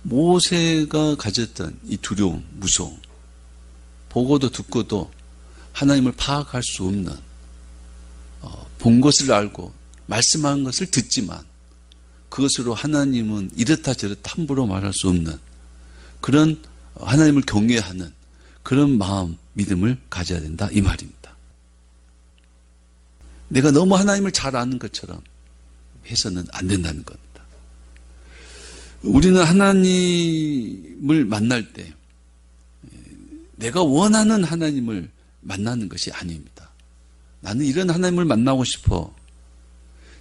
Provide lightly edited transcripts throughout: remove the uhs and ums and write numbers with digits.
모세가 가졌던 이 두려움, 무서움, 보고도 듣고도 하나님을 파악할 수 없는, 본 것을 알고 말씀한 것을 듣지만 그것으로 하나님은 이렇다 저렇다 함부로 말할 수 없는 그런 하나님을 경외하는 그런 마음, 믿음을 가져야 된다 이 말입니다. 내가 너무 하나님을 잘 아는 것처럼 해서는 안 된다는 겁니다. 우리는 하나님을 만날 때 내가 원하는 하나님을 만나는 것이 아닙니다. 나는 이런 하나님을 만나고 싶어.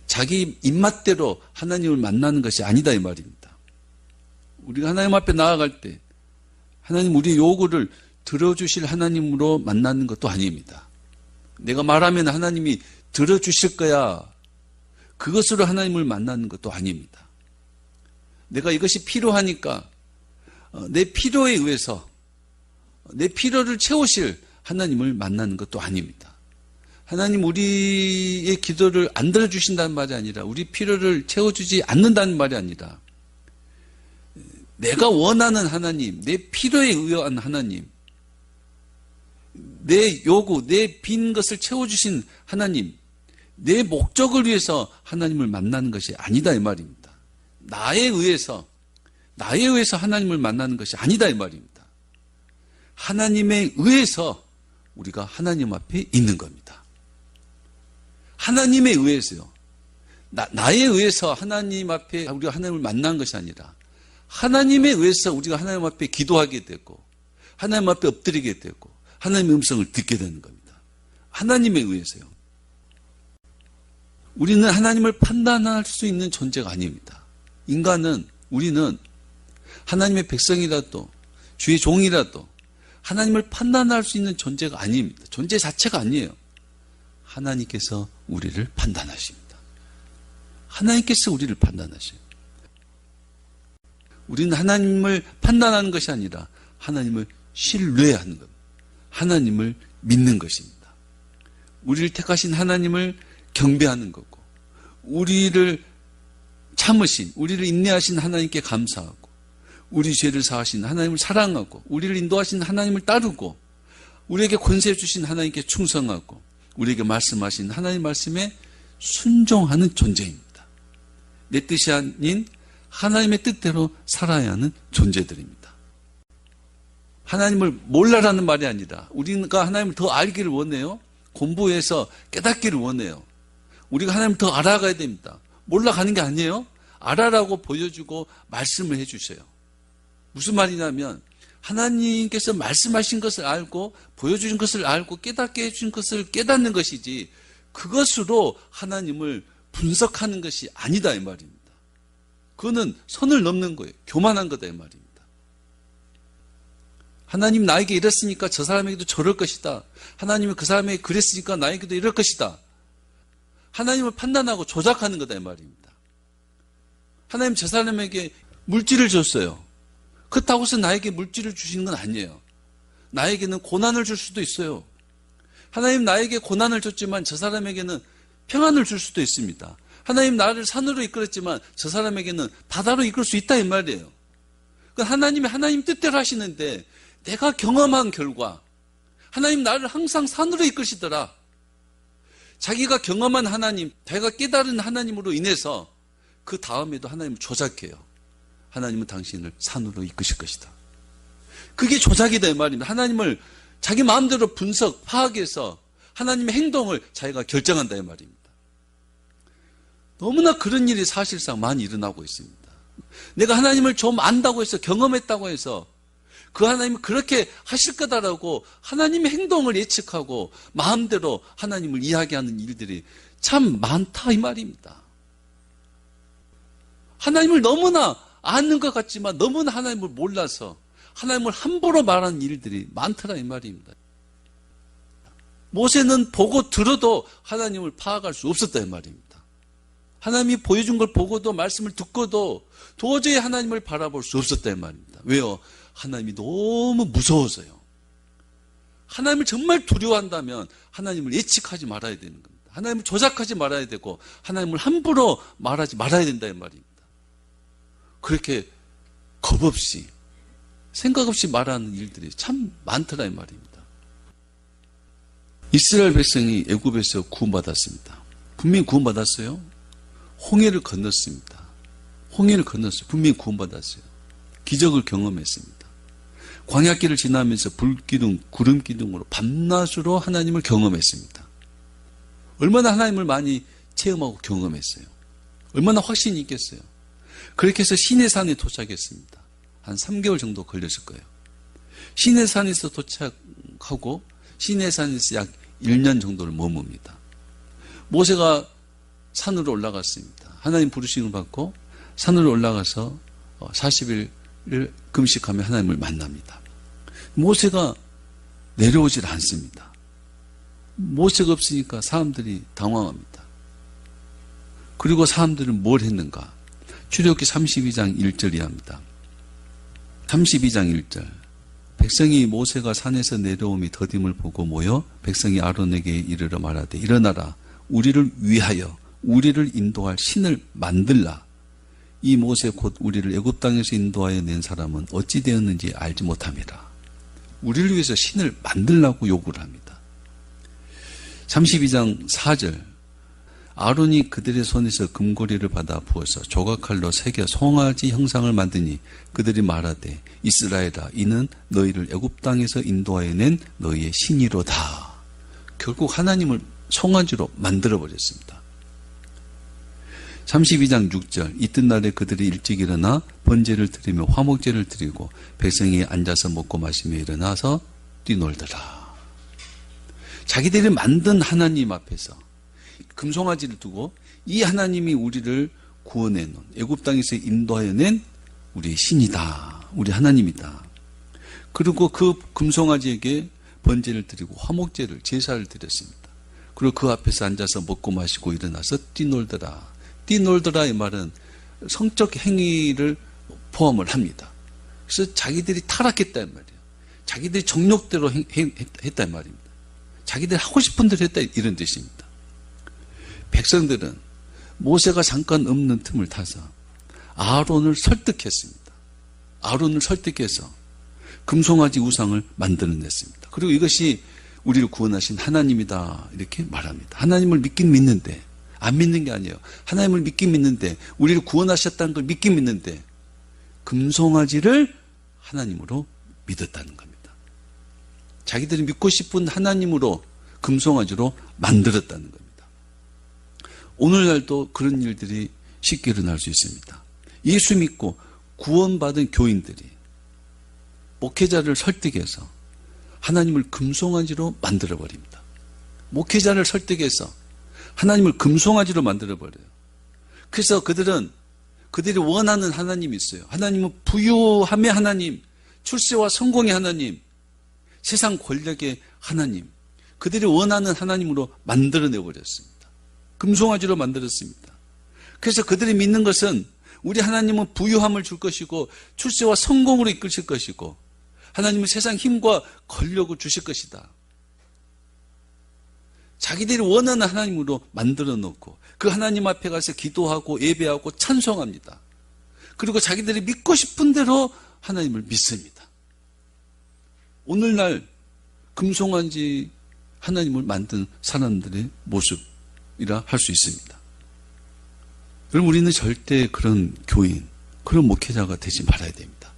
자기 입맛대로 하나님을 만나는 것이 아니다 이 말입니다. 우리가 하나님 앞에 나아갈 때 하나님 우리의 요구를 들어주실 하나님으로 만나는 것도 아닙니다. 내가 말하면 하나님이 들어주실 거야. 그것으로 하나님을 만나는 것도 아닙니다. 내가 이것이 필요하니까 내 필요에 의해서 내 필요를 채우실 하나님을 만나는 것도 아닙니다. 하나님 우리의 기도를 안 들어주신다는 말이 아니라 우리 필요를 채워주지 않는다는 말이 아니라 내가 원하는 하나님, 내 필요에 의한 하나님, 내 요구, 내 빈 것을 채워주신 하나님, 내 목적을 위해서 하나님을 만나는 것이 아니다 이 말입니다. 나에 의해서 하나님을 만나는 것이 아니다 이 말입니다. 하나님에 의해서 우리가 하나님 앞에 있는 겁니다. 하나님에 의해서요. 나에 의해서 하나님 앞에 우리가 하나님을 만난 것이 아니라 하나님에 의해서 우리가 하나님 앞에 기도하게 되고 하나님 앞에 엎드리게 되고 하나님의 음성을 듣게 되는 겁니다. 하나님에 의해서요. 우리는 하나님을 판단할 수 있는 존재가 아닙니다. 우리는 하나님의 백성이라도 주의 종이라도 하나님을 판단할 수 있는 존재가 아닙니다. 존재 자체가 아니에요. 하나님께서 우리를 판단하십니다. 하나님께서 우리를 판단하셔요. 우리는 하나님을 판단하는 것이 아니라 하나님을 신뢰하는 겁니다. 하나님을 믿는 것입니다. 우리를 택하신 하나님을 경배하는 거고 우리를 참으신, 우리를 인내하신 하나님께 감사하고 우리 죄를 사하신 하나님을 사랑하고 우리를 인도하신 하나님을 따르고 우리에게 권세 주신 하나님께 충성하고 우리에게 말씀하신 하나님 말씀에 순종하는 존재입니다. 내 뜻이 아닌 하나님의 뜻대로 살아야 하는 존재들입니다. 하나님을 몰라라는 말이 아니라 우리가 하나님을 더 알기를 원해요. 공부해서 깨닫기를 원해요. 우리가 하나님을 더 알아가야 됩니다. 몰라가는 게 아니에요. 알아라고 보여주고 말씀을 해주셔요. 무슨 말이냐면 하나님께서 말씀하신 것을 알고 보여주신 것을 알고 깨닫게 해주신 것을 깨닫는 것이지 그것으로 하나님을 분석하는 것이 아니다 이 말입니다. 그거는 선을 넘는 거예요. 교만한 거다 이 말입니다. 하나님 나에게 이랬으니까 저 사람에게도 저럴 것이다. 하나님이 그 사람에게 그랬으니까 나에게도 이럴 것이다. 하나님을 판단하고 조작하는 거다 이 말입니다. 하나님 저 사람에게 물질을 줬어요. 그렇다고 해서 나에게 물질을 주시는 건 아니에요. 나에게는 고난을 줄 수도 있어요. 하나님 나에게 고난을 줬지만 저 사람에게는 평안을 줄 수도 있습니다. 하나님 나를 산으로 이끌었지만 저 사람에게는 바다로 이끌 수 있다 이 말이에요. 그러니까 하나님이 하나님 뜻대로 하시는데 내가 경험한 결과 하나님 나를 항상 산으로 이끄시더라. 자기가 경험한 하나님, 자기가 깨달은 하나님으로 인해서 그 다음에도 하나님을 조작해요. 하나님은 당신을 산으로 이끄실 것이다. 그게 조작이다 이 말입니다. 하나님을 자기 마음대로 분석, 파악해서 하나님의 행동을 자기가 결정한다 이 말입니다. 너무나 그런 일이 사실상 많이 일어나고 있습니다. 내가 하나님을 좀 안다고 해서 경험했다고 해서 그 하나님은 그렇게 하실 거다라고 하나님의 행동을 예측하고 마음대로 하나님을 이야기하는 일들이 참 많다 이 말입니다. 하나님을 너무나 아는 것 같지만 너무나 하나님을 몰라서 하나님을 함부로 말하는 일들이 많더라 이 말입니다. 모세는 보고 들어도 하나님을 파악할 수 없었다 이 말입니다. 하나님이 보여준 걸 보고도 말씀을 듣고도 도저히 하나님을 바라볼 수 없었다 이 말입니다. 왜요? 하나님이 너무 무서워서요. 하나님을 정말 두려워한다면 하나님을 예측하지 말아야 되는 겁니다. 하나님을 조작하지 말아야 되고 하나님을 함부로 말하지 말아야 된다 이 말입니다. 그렇게 겁 없이 생각 없이 말하는 일들이 참 많더라 이 말입니다. 이스라엘 백성이 애굽에서 구원받았습니다. 분명히 구원받았어요. 홍해를 건넜습니다. 홍해를 건넜어요. 분명히 구원받았어요. 기적을 경험했습니다. 광야길을 지나면서 불기둥, 구름기둥으로 밤낮으로 하나님을 경험했습니다. 얼마나 하나님을 많이 체험하고 경험했어요. 얼마나 확신이 있겠어요. 그렇게 해서 시내산에 도착했습니다. 한 3개월 정도 걸렸을 거예요. 시내산에서 도착하고 시내산에서 약 1년 정도를 머뭅니다. 모세가 산으로 올라갔습니다. 하나님 부르심을 받고 산으로 올라가서 40일을 금식하며 하나님을 만납니다. 모세가 내려오질 않습니다. 모세가 없으니까 사람들이 당황합니다. 그리고 사람들은 뭘 했는가? 출애굽기 32장 1절 이하입니다. 32장 1절. 백성이 모세가 산에서 내려옴이 더딤을 보고 모여 백성이 아론에게 이르러 말하되 일어나라 우리를 위하여 우리를 인도할 신을 만들라. 이 모세 곧 우리를 애굽 땅에서 인도하여 낸 사람은 어찌 되었는지 알지 못함이라. 우리를 위해서 신을 만들라고 요구를 합니다. 32장 4절. 아론이 그들의 손에서 금고리를 받아 부어서 조각칼로 새겨 송아지 형상을 만드니 그들이 말하되 이스라엘아 이는 너희를 애굽 땅에서 인도하여 낸 너희의 신이로다. 결국 하나님을 송아지로 만들어버렸습니다. 32장 6절. 이튿날에 그들이 일찍 일어나 번제를 드리며 화목제를 드리고 백성이 앉아서 먹고 마시며 일어나서 뛰놀더라. 자기들이 만든 하나님 앞에서 금송아지를 두고 이 하나님이 우리를 구원해 놓은 애굽 땅에서 인도하여 낸 우리의 신이다. 우리 하나님이다. 그리고 그 금송아지에게 번제를 드리고 화목제를 제사를 드렸습니다. 그리고 그 앞에서 앉아서 먹고 마시고 일어나서 뛰놀더라. 뛰놀더라 이 말은 성적 행위를 포함을 합니다. 그래서 자기들이 타락했다 이 말이에요. 자기들이 정욕대로 했다 이 말입니다. 자기들이 하고 싶은 대로 했다 이런 뜻입니다. 백성들은 모세가 잠깐 없는 틈을 타서 아론을 설득했습니다. 아론을 설득해서 금송아지 우상을 만들어냈습니다. 그리고 이것이 우리를 구원하신 하나님이다 이렇게 말합니다. 하나님을 믿긴 믿는데 안 믿는 게 아니에요. 하나님을 믿긴 믿는데 우리를 구원하셨다는 걸 믿긴 믿는데 금송아지를 하나님으로 믿었다는 겁니다. 자기들이 믿고 싶은 하나님으로 금송아지로 만들었다는 겁니다. 오늘날도 그런 일들이 쉽게 일어날 수 있습니다. 예수 믿고 구원받은 교인들이 목회자를 설득해서 하나님을 금송아지로 만들어버립니다. 목회자를 설득해서 하나님을 금송아지로 만들어버려요. 그래서 그들이 원하는 하나님이 있어요. 하나님은 부유함의 하나님, 출세와 성공의 하나님, 세상 권력의 하나님, 그들이 원하는 하나님으로 만들어내버렸습니다. 금송아지로 만들었습니다. 그래서 그들이 믿는 것은 우리 하나님은 부유함을 줄 것이고 출세와 성공으로 이끌실 것이고 하나님은 세상 힘과 권력을 주실 것이다. 자기들이 원하는 하나님으로 만들어 놓고 그 하나님 앞에 가서 기도하고 예배하고 찬송합니다. 그리고 자기들이 믿고 싶은 대로 하나님을 믿습니다. 오늘날 금송아지 하나님을 만든 사람들의 모습이라 할 수 있습니다. 여러분 우리는 절대 그런 교인, 그런 목회자가 되지 말아야 됩니다.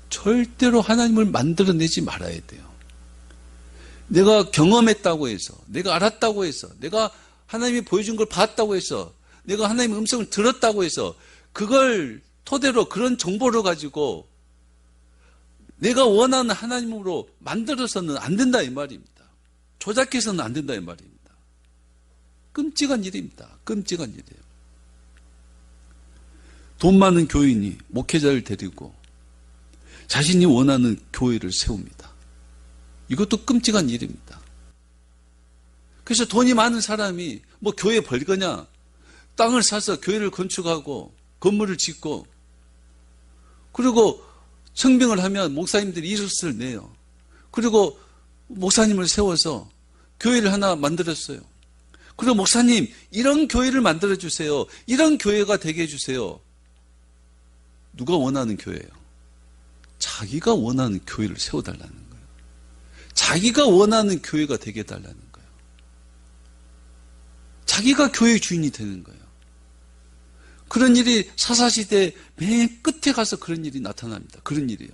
절대로 하나님을 만들어내지 말아야 돼요. 내가 경험했다고 해서, 내가 알았다고 해서, 내가 하나님이 보여준 걸 봤다고 해서, 내가 하나님의 음성을 들었다고 해서 그걸 토대로 그런 정보를 가지고 내가 원하는 하나님으로 만들어서는 안 된다 이 말입니다. 조작해서는 안 된다 이 말입니다. 끔찍한 일입니다. 끔찍한 일이에요. 돈 많은 교인이 목회자를 데리고 자신이 원하는 교회를 세웁니다. 이것도 끔찍한 일입니다. 그래서 돈이 많은 사람이 뭐 교회 벌거냐, 땅을 사서 교회를 건축하고 건물을 짓고 그리고 청빙을 하면 목사님들이 이력서를 내요. 그리고 목사님을 세워서 교회를 하나 만들었어요. 그리고 목사님 이런 교회를 만들어 주세요. 이런 교회가 되게 해주세요. 누가 원하는 교회예요? 자기가 원하는 교회를 세워달라는 거예요. 자기가 원하는 교회가 되게 해달라는 거예요. 자기가 교회의 주인이 되는 거예요. 그런 일이 사사시대 맨 끝에 가서 그런 일이 나타납니다. 그런 일이에요.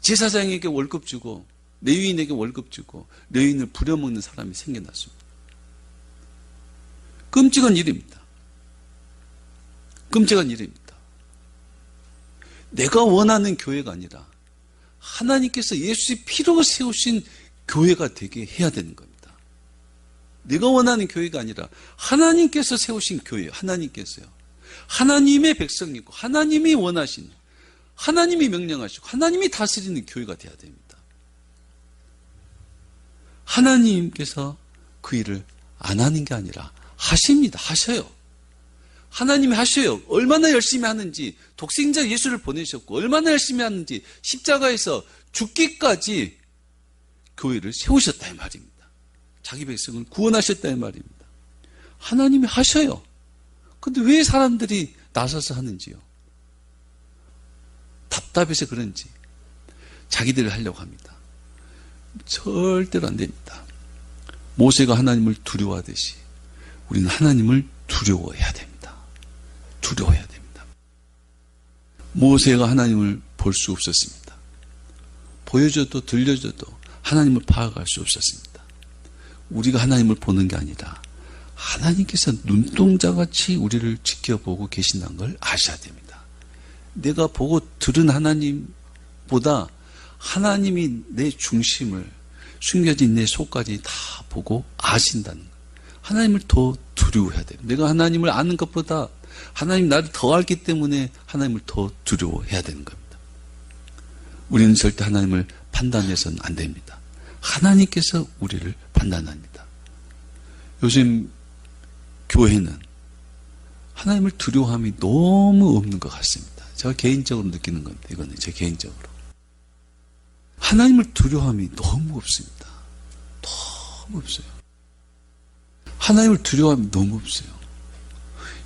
제사장에게 월급 주고 레위인에게 월급 주고 레위인을 부려먹는 사람이 생겨났습니다. 끔찍한 일입니다. 끔찍한 일입니다. 내가 원하는 교회가 아니라 하나님께서 예수의 피로 세우신 교회가 되게 해야 되는 겁니다. 내가 원하는 교회가 아니라 하나님께서 세우신 교회예요. 하나님께서요. 하나님의 백성이고 하나님이 원하시는, 하나님이 명령하시고 하나님이 다스리는 교회가 돼야 됩니다. 하나님께서 그 일을 안 하는 게 아니라 하십니다. 하셔요. 하나님이 하셔요. 얼마나 열심히 하는지, 독생자 예수를 보내셨고 얼마나 열심히 하는지 십자가에서 죽기까지 교회를 세우셨다 이 말입니다. 자기 백성을 구원하셨다 이 말입니다. 하나님이 하셔요. 근데 왜 사람들이 나서서 하는지요? 답답해서 그런지 자기들이 하려고 합니다. 절대로 안 됩니다. 모세가 하나님을 두려워하듯이 우리는 하나님을 두려워해야 됩니다. 두려워해야 됩니다. 모세가 하나님을 볼 수 없었습니다. 보여줘도 들려줘도 하나님을 파악할 수 없었습니다. 우리가 하나님을 보는 게 아니라 하나님께서 눈동자같이 우리를 지켜보고 계신다는 걸 아셔야 됩니다. 내가 보고 들은 하나님보다 하나님이 내 중심을, 숨겨진 내 속까지 다 보고 아신다는 것. 하나님을 더 두려워해야 돼요. 내가 하나님을 아는 것보다 하나님 나를 더 알기 때문에 하나님을 더 두려워해야 되는 겁니다. 우리는 절대 하나님을 판단해서는 안 됩니다. 하나님께서 우리를 판단합니다. 요즘 교회는 하나님을 두려워함이 너무 없는 것 같습니다. 제가 개인적으로 느끼는 겁니다. 이거는 제 개인적으로. 하나님을 두려워함이 너무 없습니다. 너무 없어요. 하나님을 두려워함이 너무 없어요.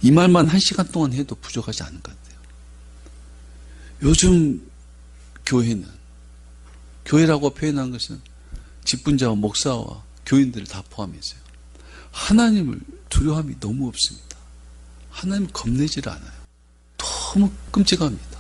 이 말만 1시간 동안 해도 부족하지 않은 것 같아요. 요즘 교회는, 교회라고 표현한 것은 직분자와 목사와 교인들을 다 포함해서요. 하나님을 두려워함이 너무 없습니다. 하나님 겁내지를 않아요. 너무 끔찍합니다.